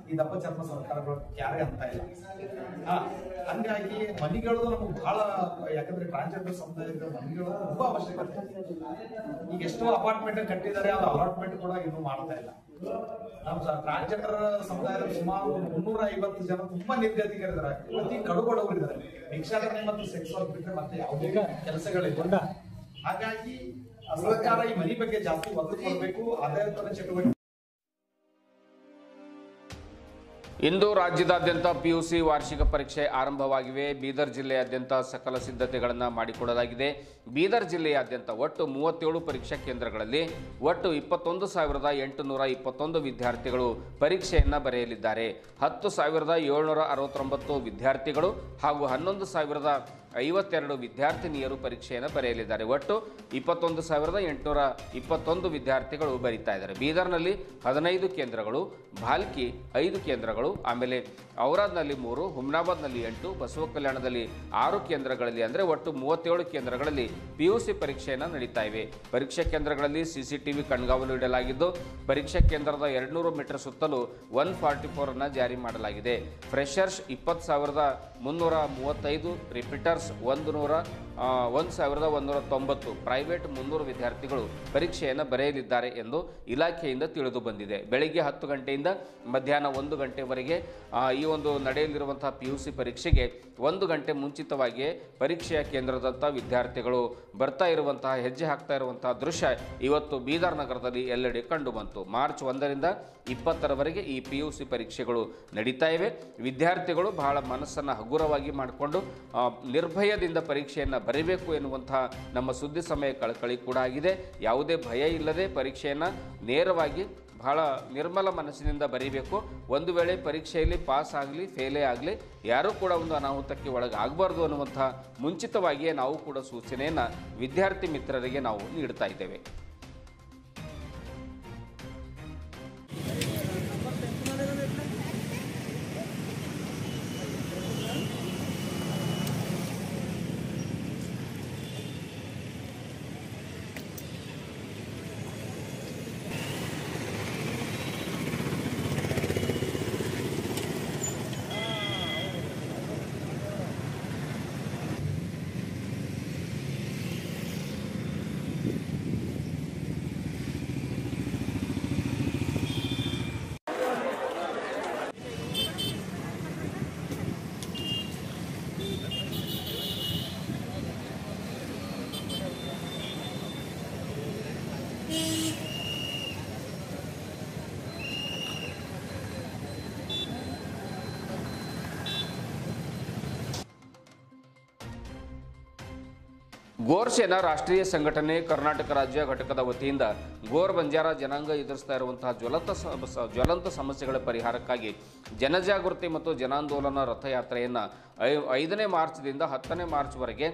ಈ ದಪ್ಪ ಚರ್ಮ ಸರ್ಕಾರಗಳು ಯಾರೇ ಅಂತ ಇಲ್ಲ. ಹಂಗಾಗಿ ಮನೆಗಳು ನಮಗೆ ಬಹಳ, ಯಾಕಂದ್ರೆ ಟ್ರಾನ್ಸ್ಜೆಂಡರ್ ಸಮುದಾಯದ ಮನೆಗಳು ತುಂಬಾ ಅವಶ್ಯಕತೆ. ಈಗ ಎಷ್ಟೋ ಅಪಾರ್ಟ್ಮೆಂಟ್ ಕಟ್ಟಿದ್ದಾರೆ, ಅದು ಅಲಾಟ್ಮೆಂಟ್ ಕೂಡ ಇನ್ನೂ ಮಾಡ್ತಾ ಇಲ್ಲ. ನಮ್ಮ ಟ್ರಾನ್ಸ್ಜೆಂಡರ್ ಸಮುದಾಯದ ಸುಮಾರು 350 ಜನ ತುಂಬಾ ನಿರ್ಗತಿಕರಿದ್ದಾರೆ, ಅತಿ ಕಡುಬಡವರಿದ್ದಾರೆ. ಭಿಕ್ಷಾಟನೆ ಮತ್ತು ಸೆಕ್ಸ್ ವರ್ಕ್ ಬಿಟ್ಟರೆ ಮತ್ತೆ ಯಾವುದೇ ಕೆಲಸಗಳಿಲ್ಲ. ಹಾಗಾಗಿ ಸರ್ಕಾರ ಈ ಮನೆ ಬಗ್ಗೆ ಜಾಸ್ತಿ ಒತ್ತು ಕೊಡಬೇಕು. ಅದೇ ತರ ಚಟುವಟಿಕೆ. ಇಂದು ರಾಜ್ಯದಾದ್ಯಂತ ಪಿಯುಸಿ ವಾರ್ಷಿಕ ಪರೀಕ್ಷೆ ಆರಂಭವಾಗಿವೆ. ಬೀದರ್ ಜಿಲ್ಲೆಯಾದ್ಯಂತ ಸಕಲ ಸಿದ್ಧತೆಗಳನ್ನು ಮಾಡಿಕೊಳ್ಳಲಾಗಿದೆ. ಬೀದರ್ ಜಿಲ್ಲೆಯಾದ್ಯಂತ ಒಟ್ಟು 37 ಪರೀಕ್ಷಾ ಕೇಂದ್ರಗಳಲ್ಲಿ ಒಟ್ಟು 21,821 ವಿದ್ಯಾರ್ಥಿಗಳು ಪರೀಕ್ಷೆಯನ್ನು ಬರೆಯಲಿದ್ದಾರೆ. 10,769 ವಿದ್ಯಾರ್ಥಿಗಳು ಹಾಗೂ 11,052 ವಿದ್ಯಾರ್ಥಿನಿಯರು ಪರೀಕ್ಷೆಯನ್ನು ಬರೆಯಲಿದ್ದಾರೆ. ಒಟ್ಟು 21,821 ವಿದ್ಯಾರ್ಥಿಗಳು ಬರೀತಾ ಇದ್ದಾರೆ. ಬೀದರ್ನಲ್ಲಿ 15 ಕೇಂದ್ರಗಳು, ಭಾಲ್ಕಿ 5 ಕೇಂದ್ರಗಳು, ಆಮೇಲೆ ಔರಾದ್ನಲ್ಲಿ 3, ಹುಮ್ನಾಬಾದ್ನಲ್ಲಿ 8, ಬಸವ ಕಲ್ಯಾಣದಲ್ಲಿ 6 ಕೇಂದ್ರಗಳಲ್ಲಿ ಅಂದರೆ ಒಟ್ಟು 37 ಕೇಂದ್ರಗಳಲ್ಲಿ ಪಿಯುಸಿ ಪರೀಕ್ಷೆಯನ್ನು ನಡೀತಾ ಇವೆ. ಪರೀಕ್ಷಾ ಕೇಂದ್ರಗಳಲ್ಲಿ CCTV ಕಣ್ಗಾವಲು ಇಡಲಾಗಿದ್ದು ಪರೀಕ್ಷಾ ಕೇಂದ್ರದ 200 ಮೀಟರ್ ಸುತ್ತಲೂ 144 ಅನ್ನು ಜಾರಿ ಮಾಡಲಾಗಿದೆ. ಫ್ರೆಷರ್ಸ್ 20,335, ರಿಪೀಟರ್ಸ್ 1,190, ಪ್ರೈವೇಟ್ 300 ವಿದ್ಯಾರ್ಥಿಗಳು ಪರೀಕ್ಷೆಯನ್ನು ಬರೆಯಲಿದ್ದಾರೆ ಎಂದು ಇಲಾಖೆಯಿಂದ ತಿಳಿದು ಬಂದಿದೆ. ಬೆಳಿಗ್ಗೆ 10 ಗಂಟೆಯಿಂದ ಮಧ್ಯಾಹ್ನ 1 ಗಂಟೆವರೆಗೆ ಈ ಒಂದು ನಡೆಯಲಿರುವಂತಹ ಪಿಯುಸಿ ಪರೀಕ್ಷೆಗೆ 1 ಗಂಟೆ ಮುಂಚಿತವಾಗಿಯೇ ಪರೀಕ್ಷೆಯ ಕೇಂದ್ರದಂಥ ವಿದ್ಯಾರ್ಥಿಗಳು ಬರ್ತಾ ಇರುವಂತಹ, ಹೆಜ್ಜೆ ಹಾಕ್ತಾ ಇರುವಂತಹ ದೃಶ್ಯ ಇವತ್ತು ಬೀದರ್ ನಗರದಲ್ಲಿ ಎಲ್ಲೆಡೆ ಕಂಡುಬಂತು. ಮಾರ್ಚ್ 1ರಿಂದ 20ರವರೆಗೆ ಈ ಪಿಯುಸಿ ಪರೀಕ್ಷೆಗಳು ನಡೀತಾ ಇವೆ. ವಿದ್ಯಾರ್ಥಿಗಳು ಬಹಳ ಮನಸ್ಸನ್ನು ಹಗುರವಾಗಿ ಮಾಡಿಕೊಂಡು ನಿರ್ಭಯದಿಂದ ಪರೀಕ್ಷೆಯನ್ನು ಬರೀಬೇಕು ಎನ್ನುವಂತಹ ನಮ್ಮ ಸುದ್ದಿ ಸಮಯ ಕಳಕಳಿ ಕೂಡ ಆಗಿದೆ. ಯಾವುದೇ ಭಯ ಇಲ್ಲದೆ ಪರೀಕ್ಷೆಯನ್ನು ನೇರವಾಗಿ ಬಹಳ ನಿರ್ಮಲ ಮನಸ್ಸಿನಿಂದ ಬರೀಬೇಕು. ಒಂದು ವೇಳೆ ಪರೀಕ್ಷೆಯಲ್ಲಿ ಪಾಸ್ ಆಗಲಿ ಫೇಲೇ ಆಗಲಿ ಯಾರೂ ಕೂಡ ಒಂದು ಅನಾಹುತಕ್ಕೆ ಒಳಗಾಗಬಾರ್ದು ಅನ್ನುವಂತಹ ಮುಂಚಿತವಾಗಿಯೇ ನಾವು ಕೂಡ ಸೂಚನೆಯನ್ನು ವಿದ್ಯಾರ್ಥಿ ಮಿತ್ರರಿಗೆ ನಾವು ನೀಡ್ತಾ ಇದ್ದೇವೆ. ಗೋರ್ಸೇನಾ ರಾಷ್ಟ್ರೀಯ ಸಂಘಟನೆ ಕರ್ನಾಟಕ ರಾಜ್ಯ ಘಟಕದ ವತಿಯಿಂದ ಗೋರ್ ಬಂಜಾರ ಜನಾಂಗ ಎದುರಿಸ್ತಾ ಇರುವಂತಹ ಜ್ವಲಂತ ಸಮಸ್ಯೆಗಳ ಪರಿಹಾರಕ್ಕಾಗಿ ಜನಜಾಗೃತಿ ಮತ್ತು ಜನಾಂದೋಲನ ರಥಯಾತ್ರೆಯನ್ನು 5ನೇ ಮಾರ್ಚ್ದಿಂದ 10ನೇ ಮಾರ್ಚ್ವರೆಗೆ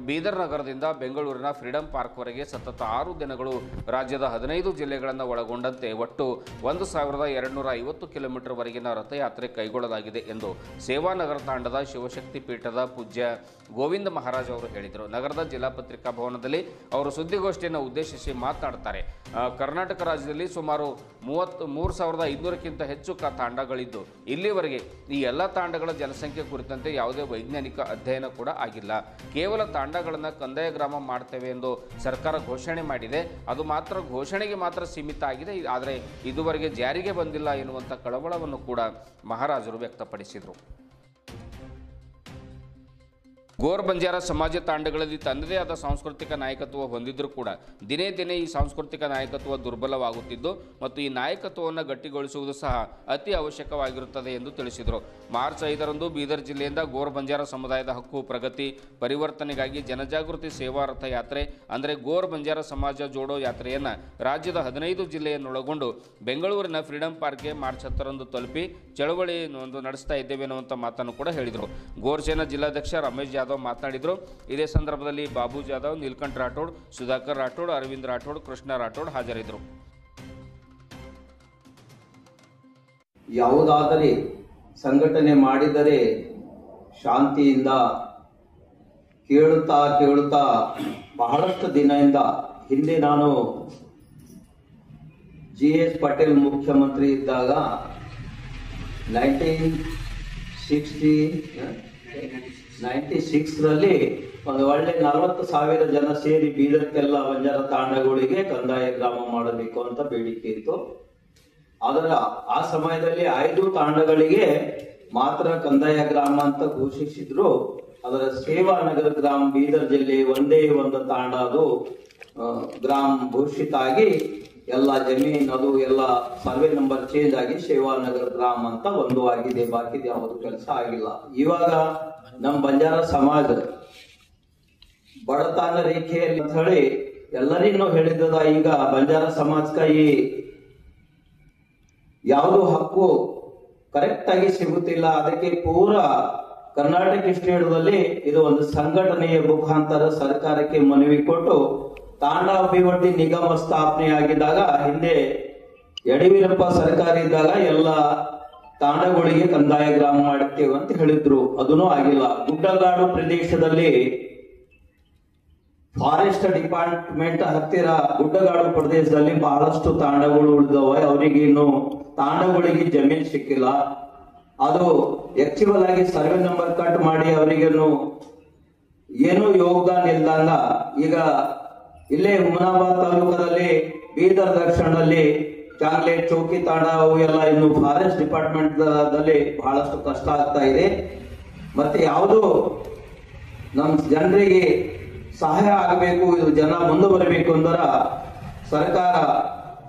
ಬೀದರ್ ನಗರದಿಂದ ಬೆಂಗಳೂರಿನ ಫ್ರೀಡಂ ಪಾರ್ಕ್ವರೆಗೆ ಸತತ 6 ದಿನಗಳು ರಾಜ್ಯದ 15 ಜಿಲ್ಲೆಗಳನ್ನು ಒಳಗೊಂಡಂತೆ ಒಟ್ಟು 1250 ಕಿಲೋಮೀಟರ್ವರೆಗಿನ ರಥಯಾತ್ರೆ ಕೈಗೊಳ್ಳಲಾಗಿದೆ ಎಂದು ಸೇವಾನಗರ ತಾಂಡದ ಶಿವಶಕ್ತಿ ಪೀಠದ ಪೂಜ್ಯ ಗೋವಿಂದ ಮಹಾರಾಜ್ ಅವರು ಹೇಳಿದರು. ನಗರದ ಜಿಲ್ಲಾ ಪತ್ರಿಕಾ ಭವನದಲ್ಲಿ ಅವರು ಸುದ್ದಿಗೋಷ್ಠಿಯನ್ನು ಉದ್ದೇಶಿಸಿ ಮಾತನಾಡುತ್ತಾರೆ. ಕರ್ನಾಟಕ ರಾಜ್ಯದಲ್ಲಿ ಸುಮಾರು 33,500ಕ್ಕಿಂತ ಹೆಚ್ಚು ತಾಂಡಗಳಿದ್ದು ಇಲ್ಲಿವರೆಗೆ ಈ ಎಲ್ಲ ತಾಂಡಗಳ ಜನಸಂಖ್ಯೆ ಕುರಿತಂತೆ ಯಾವುದೇ ವೈಜ್ಞಾನಿಕ ಅಧ್ಯಯನ ಕೂಡ ಆಗಿಲ್ಲ. ಕೇವಲ ತಾಂಡಗಳನ್ನು ಕಂದಾಯ ಗ್ರಾಮ ಮಾಡ್ತೇವೆ ಎಂದು ಸರ್ಕಾರ ಘೋಷಣೆ ಮಾಡಿದೆ. ಅದು ಮಾತ್ರ ಘೋಷಣೆಗೆ ಮಾತ್ರ ಸೀಮಿತ ಆಗಿದೆ, ಆದರೆ ಇದುವರೆಗೆ ಜಾರಿಗೆ ಬಂದಿಲ್ಲ ಎನ್ನುವಂಥ ಕಳವಳವನ್ನು ಕೂಡ ಮಹಾರಾಜರು ವ್ಯಕ್ತಪಡಿಸಿದರು. ಗೋರ್ ಬಂಜಾರ ಸಮಾಜ ತಾಂಡಗಳಲ್ಲಿ ತನ್ನದೇ ಆದ ಸಾಂಸ್ಕೃತಿಕ ನಾಯಕತ್ವ ಹೊಂದಿದ್ರೂ ಕೂಡ ದಿನೇ ದಿನೇ ಈ ಸಾಂಸ್ಕೃತಿಕ ನಾಯಕತ್ವ ದುರ್ಬಲವಾಗುತ್ತಿದ್ದು ಮತ್ತು ಈ ನಾಯಕತ್ವವನ್ನು ಗಟ್ಟಿಗೊಳಿಸುವುದು ಸಹ ಅತಿ ಅವಶ್ಯಕವಾಗಿರುತ್ತದೆ ಎಂದು ತಿಳಿಸಿದರು. ಮಾರ್ಚ್ 5ರಂದು ಬೀದರ್ ಜಿಲ್ಲೆಯಿಂದ ಗೋರ್ ಬಂಜಾರ ಸಮುದಾಯದ ಹಕ್ಕು ಪ್ರಗತಿ ಪರಿವರ್ತನೆಗಾಗಿ ಜನಜಾಗೃತಿ ಸೇವಾ ರಥ ಯಾತ್ರೆ ಅಂದರೆ ಗೋರ್ ಬಂಜಾರ ಸಮಾಜ ಜೋಡೋ ಯಾತ್ರೆಯನ್ನು ರಾಜ್ಯದ 15 ಜಿಲ್ಲೆಯನ್ನೊಳಗೊಂಡು ಬೆಂಗಳೂರಿನ ಫ್ರೀಡಂ ಪಾರ್ಕ್ಗೆ ಮಾರ್ಚ್ 10ರಂದು ತಲುಪಿ ಚಳವಳಿ ನಡೆಸ್ತಾ ಇದ್ದೇವೆ ಎನ್ನುವಂಥ ಮಾತನ್ನು ಕೂಡ ಹೇಳಿದರು. ಗೋರ್ ಸೇನಾ ಜಿಲ್ಲಾಧ್ಯಕ್ಷ ರಮೇಶ್ ಜಾಧವ್ ಮಾತನಾಡಿದರು. ಇದೇ ಸಂದರ್ಭದಲ್ಲಿ ಬಾಬು ಜಾಧವ್, ನೀಲಕಂಠ ರಾಠೋಡ್, ಸುಧಾಕರ್ ರಾಠೋಡ್, ಅರವಿಂದ್ ರಾಠೋಡ್, ಕೃಷ್ಣ ರಾಠೋಡ್ ಹಾಜರಿದ್ದರು. ಯಾವುದಾದರೆ ಸಂಘಟನೆ ಮಾಡಿದರೆ ಶಾಂತಿಯಿಂದ ಕೇಳುತ್ತಾ ಬಹಳಷ್ಟು ದಿನದಿಂದ ಹಿಂದೆ ನಾನು GS ಪಟೇಲ್ ಮುಖ್ಯಮಂತ್ರಿ ಇದ್ದಾಗ 1996ರಲ್ಲಿ ಒಂದು ಒಳ್ಳೆ 40,000 ಜನ ಸೇರಿ ಬೀದರ್ಕೆಲ್ಲ ಬಂಜಾರ ತಾಂಡಗಳಿಗೆ ಕಂದಾಯ ಗ್ರಾಮ ಮಾಡಬೇಕು ಅಂತ ಬೇಡಿಕೆ ಇತ್ತು. ಅದರ ಆ ಸಮಯದಲ್ಲಿ 5 ತಾಂಡಗಳಿಗೆ ಮಾತ್ರ ಕಂದಾಯ ಗ್ರಾಮ ಅಂತ ಘೋಷಿಸಿದ್ರು. ಅದರ ಸೇವಾನಗರ ಗ್ರಾಮ ಬೀದರ್ ಜಿಲ್ಲೆ ಒಂದೇ ಒಂದು ತಾಂಡ ಅದು ಗ್ರಾಮ ಘೋಷಿತ ಆಗಿ ಎಲ್ಲ ಜಮೀನ್ ಅದು ಎಲ್ಲ ಸರ್ವೆ ನಂಬರ್ ಚೇಂಜ್ ಆಗಿ ಸೇವಾನಗರ ಗ್ರಾಮ ಅಂತ ಒಂದು ಆಗಿದೆ. ಬಾಕಿದ ಯಾವುದು ಕೆಲಸ ಆಗಿಲ್ಲ. ಇವಾಗ ನಮ್ಮ ಬಂಜಾರ ಸಮಾಜ ಬಡತನ ರೇಖೆಯಲ್ಲಿ ಅಂತ ಹೇಳಿ ಎಲ್ಲರಿಗೂ ಹೇಳಿದ್ದದ. ಈಗ ಬಂಜಾರ ಸಮಾಜಕ್ಕಾಗಿ ಯಾವುದು ಹಕ್ಕು ಕರೆಕ್ಟ್ ಆಗಿ ಸಿಗುತ್ತಿಲ್ಲ. ಅದಕ್ಕೆ ಪೂರಾ ಕರ್ನಾಟಕ ಸ್ಟೇಟ್ದಲ್ಲಿ ಇದು ಒಂದು ಸಂಘಟನೆಯ ಮುಖಾಂತರ ಸರ್ಕಾರಕ್ಕೆ ಮನವಿ ಕೊಟ್ಟು ತಾಂಡ ಅಭಿವೃದ್ಧಿ ನಿಗಮ ಸ್ಥಾಪನೆ ಆಗಿದ್ದಾಗ ಹಿಂದೆ ಯಡಿಯೂರಪ್ಪ ಸರ್ಕಾರ ಇದ್ದಾಗ ಎಲ್ಲ ತಾಂಡಗಳಿಗೆ ಕಂದಾಯ ಗ್ರಾಮ ಮಾಡುತ್ತೇವೆ ಅಂತ ಹೇಳಿದ್ರು. ಅದನ್ನೂ ಆಗಿಲ್ಲ. ಗುಡ್ಡಗಾಡು ಪ್ರದೇಶದಲ್ಲಿ ಫಾರೆಸ್ಟ್ ಡಿಪಾರ್ಟ್ಮೆಂಟ್ ಹತ್ತಿರ ಗುಡ್ಡಗಾಡು ಪ್ರದೇಶದಲ್ಲಿ ಬಹಳಷ್ಟು ತಾಂಡಗಳು ಉಳಿದವ. ಅವರಿಗೆ ಇನ್ನು ತಾಂಡಗಳಿಗೆ ಜಮೀನ್ ಸಿಕ್ಕಿಲ್ಲ. ಅದು ಆಕ್ಚುವಲ್ ಆಗಿ ಸರ್ವೆ ನಂಬರ್ ಕಟ್ ಮಾಡಿ ಅವರಿಗೇನು ಏನು ಯೋಗದಾನ ಇಲ್ದಂಗ ಈಗ ಇಲ್ಲೇ ಹುಮನಾಬಾದ್ ತಾಲೂಕದಲ್ಲಿ ಬೀದರ್ ದಕ್ಷಿಣದಲ್ಲಿ ಚಾಂಗ್ಲೇಟ್ ಚೌಕಿ ತಾಂಡ ಅವು ಎಲ್ಲ ಇನ್ನು ಫಾರೆಸ್ಟ್ ಡಿಪಾರ್ಟ್ಮೆಂಟ್ ದಲ್ಲಿ ಬಹಳಷ್ಟು ಕಷ್ಟ ಆಗ್ತಾ ಇದೆ. ಮತ್ತೆ ಯಾವುದು ನಮ್ಮ ಜನರಿಗೆ ಸಹಾಯ ಆಗಬೇಕು, ಇದು ಜನ ಮುಂದೆ ಬರಬೇಕು ಅಂದ್ರ ಸರ್ಕಾರ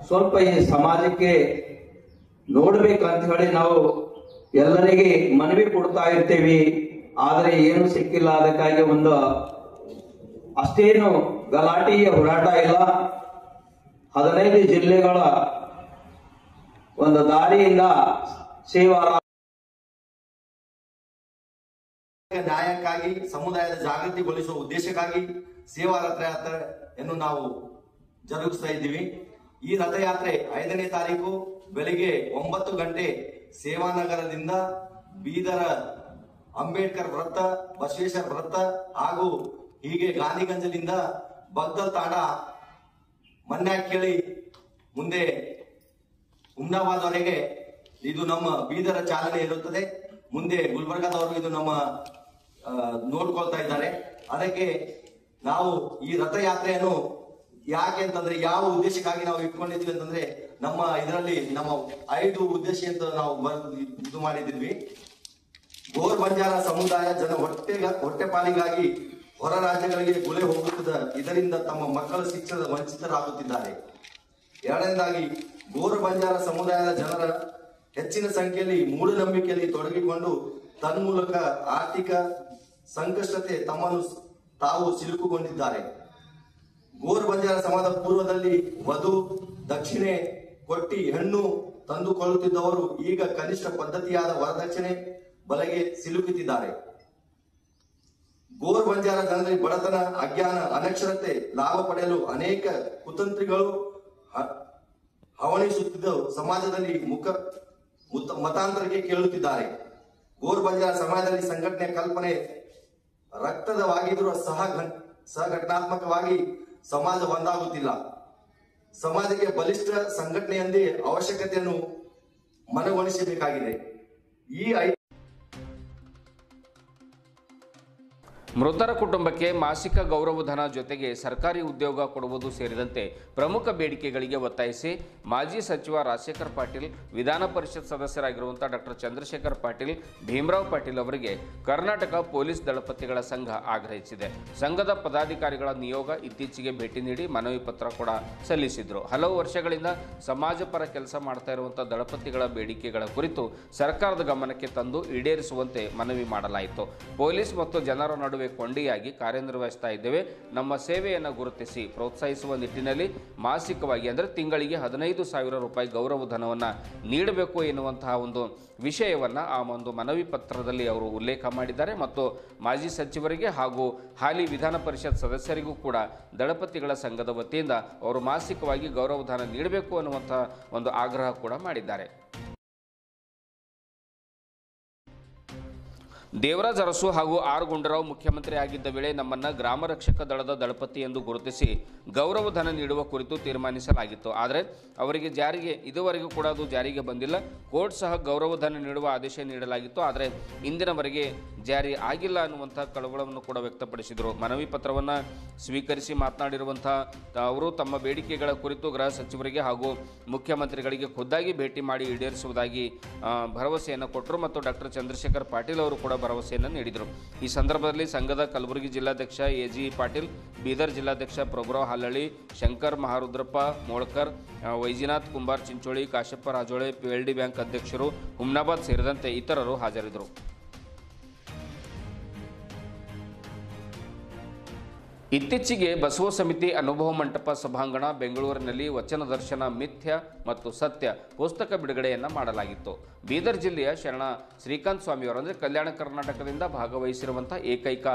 ಸ್ವಲ್ಪ ಈ ಸಮಾಜಕ್ಕೆ ನೋಡ್ಬೇಕಂತ ಹೇಳಿ ನಾವು ಎಲ್ಲರಿಗೆ ಮನವಿ ಕೊಡ್ತಾ ಇರ್ತೇವಿ. ಆದ್ರೆ ಏನು ಸಿಕ್ಕಿಲ್ಲ. ಅದಕ್ಕಾಗಿ ಒಂದು ಅಷ್ಟೇನು ಗಲಾಟೆಯ ಹೋರಾಟ ಇಲ್ಲ. 15 ಜಿಲ್ಲೆಗಳ ಒಂದು ದಾರಿಯಿಂದ ಸೇವಾ ನ್ಯಾಯಕ್ಕಾಗಿ ಸಮುದಾಯದ ಜಾಗೃತಿಗೊಳಿಸುವ ಉದ್ದೇಶಕ್ಕಾಗಿ ಸೇವಾ ರಥಯಾತ್ರೆಯನ್ನು ನಾವು ಜರುಗಿಸ್ತಾ ಇದ್ದೀವಿ. ಈ ರಥಯಾತ್ರೆ 5ನೇ ತಾರೀಕು ಬೆಳಿಗ್ಗೆ 9 ಗಂಟೆ ಸೇವಾನಗರದಿಂದ ಬೀದರ ಅಂಬೇಡ್ಕರ್ ವೃತ್ತ, ಬಸವೇಶ್ವರ ವೃತ್ತ ಹಾಗೂ ಹೀಗೆ ಗಾಂಧಿಗಂಜಲಿಂದ ಬಗ್ದಲ್ ತಾಂಡ ಮನ್ಯಾಕೇಳಿ ಮುಂದೆ ಹುಮ್ನಾಬಾದ್ವರೆಗೆ ಇದು ನಮ್ಮ ಬೀದರ ಚಾಲನೆ ಇರುತ್ತದೆ. ಮುಂದೆ ಗುಲ್ಬರ್ಗಾದವರು ಇದು ನಮ್ಮ ನೋಡ್ಕೊಳ್ತಾ ಇದ್ದಾರೆ. ಅದಕ್ಕೆ ನಾವು ಈ ರಥಯಾತ್ರೆಯನ್ನು ಯಾಕೆ ಅಂತಂದ್ರೆ ಯಾವ ಉದ್ದೇಶಕ್ಕಾಗಿ ನಾವು ಇಟ್ಕೊಂಡಿದ್ವಿ ಅಂತಂದ್ರೆ ನಮ್ಮ ಇದರಲ್ಲಿ ನಮ್ಮ 5 ಉದ್ದೇಶ ಅಂತ ನಾವು ಇದು ಮಾಡಿದ್ವಿ. ಗೋರ್ ಬಂಜಾರ ಸಮುದಾಯ ಜನ ಹೊಟ್ಟೆಪಾಲಿಗಾಗಿ ಹೊರ ರಾಜ್ಯಗಳಿಗೆ ಗುಳೆ ಹೋಗುತ್ತದೆ. ಇದರಿಂದ ತಮ್ಮ ಮಕ್ಕಳ ಶಿಕ್ಷಣದ ವಂಚಿತರಾಗುತ್ತಿದ್ದಾರೆ. ಎರಡನೇದಾಗಿ ಗೋರ್ ಬಂಜಾರ ಸಮುದಾಯದ ಜನರ ಹೆಚ್ಚಿನ ಸಂಖ್ಯೆಯಲ್ಲಿ ಮೂಢನಂಬಿಕೆಯಲ್ಲಿ ತೊಡಗಿಕೊಂಡು ತನ್ಮೂಲಕ ಆರ್ಥಿಕ ಸಂಕಷ್ಟತೆ ತಮ್ಮನ್ನು ತಾವು ಸಿಲುಕುಕೊಂಡಿದ್ದಾರೆ. ಗೋರ್ ಬಂಜಾರ ಸಮಾಜ ಪೂರ್ವದಲ್ಲಿ ವಧು ದಕ್ಷಿಣೆ ಕೊಟ್ಟಿ ಹೆಣ್ಣು ತಂದುಕೊಳ್ಳುತ್ತಿದ್ದವರು ಈಗ ಕನಿಷ್ಠ ಪದ್ಧತಿಯಾದ ವರದಕ್ಷಿಣೆ ಬಲೆಗೆ ಸಿಲುಕುತ್ತಿದ್ದಾರೆ. ಗೋರ್ ಬಂಜಾರ ಜನರಲ್ಲಿ ಬಡತನ, ಅಜ್ಞಾನ, ಅನಕ್ಷರತೆ ಲಾಭ ಪಡೆಯಲು ಅನೇಕ ಕುತಂತ್ರಿಗಳು ಹವಣಿಸುತ್ತಿದ್ದು ಸಮಾಜದಲ್ಲಿ ಮತಾಂತರಕ್ಕೆ ಕೇಳುತ್ತಿದ್ದಾರೆ. ಗೋರ್ ಬಂಜಾರ ಸಮಾಜದಲ್ಲಿ ಸಂಘಟನೆ ಕಲ್ಪನೆ ರಕ್ತದವಾಗಿದ್ದರೂ ಸಹಘಟನಾತ್ಮಕವಾಗಿ ಸಮಾಜ ಒಂದಾಗುತ್ತಿಲ್ಲ. ಸಮಾಜಕ್ಕೆ ಬಲಿಷ್ಠ ಸಂಘಟನೆಯೊಂದೇ ಅವಶ್ಯಕತೆಯನ್ನು ಮನವೊಲಿಸಬೇಕಾಗಿದೆ. ಮೃತರ ಕುಟುಂಬಕ್ಕೆ ಮಾಸಿಕ ಗೌರವಧನ ಜೊತೆಗೆ ಸರ್ಕಾರಿ ಉದ್ಯೋಗ ಕೊಡುವುದು ಸೇರಿದಂತೆ ಪ್ರಮುಖ ಬೇಡಿಕೆಗಳಿಗೆ ಒತ್ತಾಯಿಸಿ ಮಾಜಿ ಸಚಿವ ರಾಜಶೇಖರ್ ಪಾಟೀಲ್, ವಿಧಾನ ಪರಿಷತ್ ಸದಸ್ಯರಾಗಿರುವಂಥ ಡಾಕ್ಟರ್ ಚಂದ್ರಶೇಖರ್ ಪಾಟೀಲ್, ಭೀಮರಾವ್ ಪಾಟೀಲ್ ಅವರಿಗೆ ಕರ್ನಾಟಕ ಪೊಲೀಸ್ ದಳಪತಿಗಳ ಸಂಘ ಆಗ್ರಹಿಸಿದೆ. ಸಂಘದ ಪದಾಧಿಕಾರಿಗಳ ನಿಯೋಗ ಇತ್ತೀಚೆಗೆ ಭೇಟಿ ನೀಡಿ ಮನವಿ ಪತ್ರ ಕೂಡ ಸಲ್ಲಿಸಿದ್ರು. ಹಲವು ವರ್ಷಗಳಿಂದ ಸಮಾಜ ಪರ ಕೆಲಸ ಮಾಡ್ತಾ ಇರುವಂಥ ದಳಪತಿಗಳ ಬೇಡಿಕೆಗಳ ಕುರಿತು ಸರ್ಕಾರದ ಗಮನಕ್ಕೆ ತಂದು ಈಡೇರಿಸುವಂತೆ ಮನವಿ ಮಾಡಲಾಯಿತು. ಪೊಲೀಸ್ ಮತ್ತು ಜನರ ನಡುವೆ ಕೊಂಡಿಯಾಗಿ ಕಾರ್ಯನಿರ್ವಹಿಸ್ತಾ ಇದ್ದೇವೆ. ನಮ್ಮ ಸೇವೆಯನ್ನು ಗುರುತಿಸಿ ಪ್ರೋತ್ಸಾಹಿಸುವ ನಿಟ್ಟಿನಲ್ಲಿ ಮಾಸಿಕವಾಗಿ ಅಂದರೆ ತಿಂಗಳಿಗೆ 15,000 ರೂಪಾಯಿ ಗೌರವಧನವನ್ನು ನೀಡಬೇಕು ಎನ್ನುವಂತಹ ಒಂದು ವಿಷಯವನ್ನು ಆ ಒಂದು ಮನವಿ ಪತ್ರದಲ್ಲಿ ಅವರು ಉಲ್ಲೇಖ ಮಾಡಿದ್ದಾರೆ. ಮತ್ತು ಮಾಜಿ ಸಚಿವರಿಗೆ ಹಾಗೂ ಹಾಲಿ ವಿಧಾನ ಪರಿಷತ್ ಸದಸ್ಯರಿಗೂ ಕೂಡ ದಳಪತಿಗಳ ಸಂಘದ ವತಿಯಿಂದ ಅವರು ಮಾಸಿಕವಾಗಿ ಗೌರವಧನ ನೀಡಬೇಕು ಅನ್ನುವಂಥ ಒಂದು ಆಗ್ರಹ ಕೂಡ ಮಾಡಿದ್ದಾರೆ. ದೇವರಾಜ್ ಅರಸು ಹಾಗೂ ಆರ್ ಗುಂಡೂರಾವ್ ಮುಖ್ಯಮಂತ್ರಿ ಆಗಿದ್ದ ವೇಳೆ ನಮ್ಮನ್ನು ಗ್ರಾಮ ರಕ್ಷಕ ದಳದ ದಳಪತಿ ಎಂದು ಗುರುತಿಸಿ ಗೌರವಧನ ನೀಡುವ ಕುರಿತು ತೀರ್ಮಾನಿಸಲಾಗಿತ್ತು. ಆದರೆ ಅವರಿಗೆ ಇದುವರೆಗೂ ಕೂಡ ಅದು ಜಾರಿಗೆ ಬಂದಿಲ್ಲ. ಕೋರ್ಟ್ ಸಹ ಗೌರವಧನ ನೀಡುವ ಆದೇಶ ನೀಡಲಾಗಿತ್ತು. ಆದರೆ ಇಂದಿನವರೆಗೆ ಜಾರಿ ಆಗಿಲ್ಲ ಅನ್ನುವಂಥ ಕಳವಳವನ್ನು ಕೂಡ ವ್ಯಕ್ತಪಡಿಸಿದರು. ಮನವಿ ಪತ್ರವನ್ನು ಸ್ವೀಕರಿಸಿ ಮಾತನಾಡಿರುವಂಥ ಅವರು ತಮ್ಮ ಬೇಡಿಕೆಗಳ ಕುರಿತು ಗೃಹ ಸಚಿವರಿಗೆ ಹಾಗೂ ಮುಖ್ಯಮಂತ್ರಿಗಳಿಗೆ ಖುದ್ದಾಗಿ ಭೇಟಿ ಮಾಡಿ ಈಡೇರಿಸುವುದಾಗಿ ಭರವಸೆಯನ್ನು ಕೊಟ್ಟರು. ಮತ್ತು ಡಾಕ್ಟರ್ ಚಂದ್ರಶೇಖರ್ ಪಾಟೀಲ್ ಅವರು ಕೂಡ ಭರವಸೆಯನ್ನು ನೀಡಿದರು. ಈ ಸಂದರ್ಭದಲ್ಲಿ ಸಂಘದ ಕಲಬುರಗಿ ಜಿಲ್ಲಾಧ್ಯಕ್ಷ ಎಜಿ ಪಾಟೀಲ್, ಬೀದರ್ ಜಿಲ್ಲಾಧ್ಯಕ್ಷ ಪ್ರಭುರಾವ್ ಹಾಲಳ್ಳಿ, ಶಂಕರ್ ಮಹಾರುದ್ರಪ್ಪ ಮೋಳ್ಕರ್, ವೈಜಿನಾಥ್ ಕುಂಬಾರ್ ಚಿಂಚೋಳಿ, ಕಾಶಪ್ಪ ರಾಜೋಳೆ, PLD ಬ್ಯಾಂಕ್ ಅಧ್ಯಕ್ಷರು ಹುಮ್ನಾಬಾದ್ ಸೇರಿದಂತೆ ಇತರರು ಹಾಜರಿದ್ದರು. ಇತ್ತೀಚೆಗೆ ಬಸವ ಸಮಿತಿ ಅನುಭವ ಮಂಟಪ ಸಭಾಂಗಣ ಬೆಂಗಳೂರಿನಲ್ಲಿ ವಚನ ದರ್ಶನ ಮಿಥ್ಯ ಮತ್ತು ಸತ್ಯ ಪುಸ್ತಕ ಬಿಡುಗಡೆಯನ್ನು ಮಾಡಲಾಗಿತ್ತು. ಬೀದರ್ ಜಿಲ್ಲೆಯ ಶರಣ ಶ್ರೀಕಾಂತ್ ಸ್ವಾಮಿಯವರು ಅಂದರೆ ಕಲ್ಯಾಣ ಕರ್ನಾಟಕದಿಂದ ಭಾಗವಹಿಸಿರುವಂಥ ಏಕೈಕ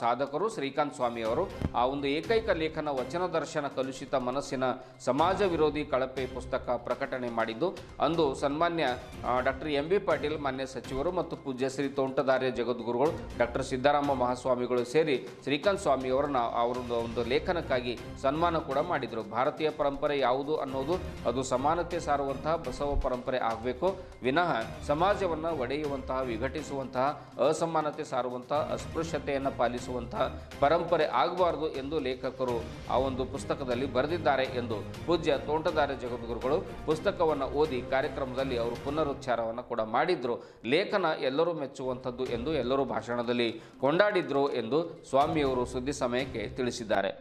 ಸಾಧಕರು ಶ್ರೀಕಾಂತ್ ಸ್ವಾಮಿಯವರು ಆ ಒಂದು ಏಕೈಕ ಲೇಖನ ವಚನ ದರ್ಶನ ಕಲುಷಿತ ಮನಸ್ಸಿನ ಸಮಾಜ ವಿರೋಧಿ ಕಳಪೆ ಪುಸ್ತಕ ಪ್ರಕಟಣೆ ಮಾಡಿದ್ದು ಅಂದು ಸನ್ಮಾನ್ಯ ಡಾಕ್ಟರ್ MB ಪಾಟೀಲ್, ಮಾನ್ಯ ಸಚಿವರು ಮತ್ತು ಪೂಜ್ಯ ಶ್ರೀ ತೋಂಟದಾರ್ಯ ಜಗದ್ಗುರುಗಳು ಡಾಕ್ಟರ್ ಸಿದ್ದರಾಮ ಮಹಾಸ್ವಾಮಿಗಳು ಸೇರಿ ಶ್ರೀಕಾಂತ್ ಸ್ವಾಮಿಯವರನ್ನ ಅವರೊಂದು ಒಂದು ಲೇಖನಕ್ಕಾಗಿ ಸನ್ಮಾನ ಕೂಡ ಮಾಡಿದರು. ಭಾರತೀಯ ಪರಂಪರೆ ಯಾವುದು ಅನ್ನೋದು ಅದು ಸಮಾನತೆ ಸಾರುವಂತಹ ಬಸವ ಪರಂಪರೆ ಆಗಬೇಕು ವಿನಃ ಸಮಾಜವನ್ನು ಒಡೆಯುವಂತಹ, ವಿಘಟಿಸುವಂತಹ, ಅಸಮಾನತೆ ಸಾರುವಂತಹ, ಅಸ್ಪೃಶ್ಯತೆಯನ್ನು ಪಾಲಿಸುವಂತಹ ಪರಂಪರೆ ಆಗಬಾರದು ಎಂದು ಲೇಖಕರು ಆ ಒಂದು ಪುಸ್ತಕದಲ್ಲಿ ಬರೆದಿದ್ದಾರೆ ಎಂದು ಪೂಜ್ಯ ತೋಂಟದಾರ್ಯ ಜಗದ್ಗುರುಗಳು ಪುಸ್ತಕವನ್ನು ಓದಿ ಕಾರ್ಯಕ್ರಮದಲ್ಲಿ ಅವರು ಪುನರುಚ್ಚಾರವನ್ನು ಕೂಡ ಮಾಡಿದ್ರು. ಲೇಖನ ಎಲ್ಲರೂ ಮೆಚ್ಚುವಂಥದ್ದು ಎಂದು ಎಲ್ಲರೂ ಭಾಷಣದಲ್ಲಿ ಕೊಂಡಾಡಿದ್ರು ಎಂದು ಸ್ವಾಮಿಯವರು ಸುದ್ದಿ ಸಮಯಕ್ಕೆ ತಿಳಿಸಿದ್ದಾರೆ.